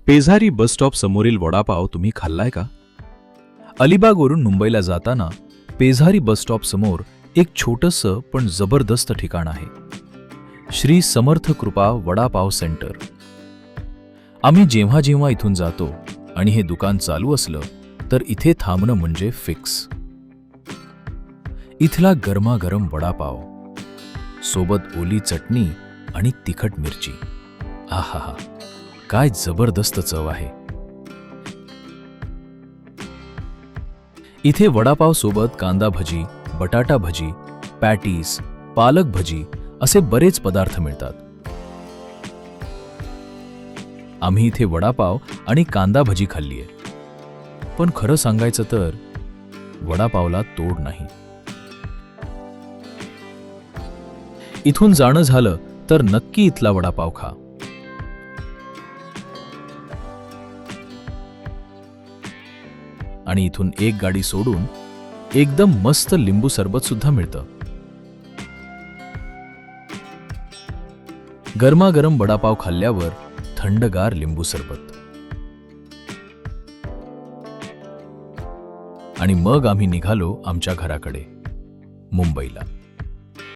Pezari bus stop समोरील वडापाव तुम्ही खाल्लाय का? अलिबागवरून मुंबईला जाताना पेझारी बस स्टॉप समोर एक छोटंसं पण जबरदस्त ठिकाण आहे. श्री समर्थ कृपा वडापाव सेंटर. आम्ही जेव्हा जेव्हा इथून जातो आणि हे दुकान चालू असलं तर इथे थांबणं म्हणजे फिक्स. इथला गरमागरम वडापाव सोबत ओली चटणी आणि तिखट मिरची, आहाहा, काय जबरदस्त चव आहे. इथे वडापाव सोबत कांदा भजी, बटाटा भजी, पॅटीस, पालक भजी असे बरेच पदार्थ मिळतात. आम्ही इथे वडापाव आणि कांदा भजी खाल्लीय, पण खरं सांगायचं तर वडापावला तोड नाही. इथून जाणं झालं तर नक्की इथला वडापाव खा. आणि इथून एक गाडी सोडून एकदम मस्त लिंबू सरबत सुद्धा मिळतं. गरमागरम वडापाव खाल्ल्यावर थंडगार लिंबू सरबत. आणि मग आम्ही निघालो आमच्या घराकडे, मुंबईला.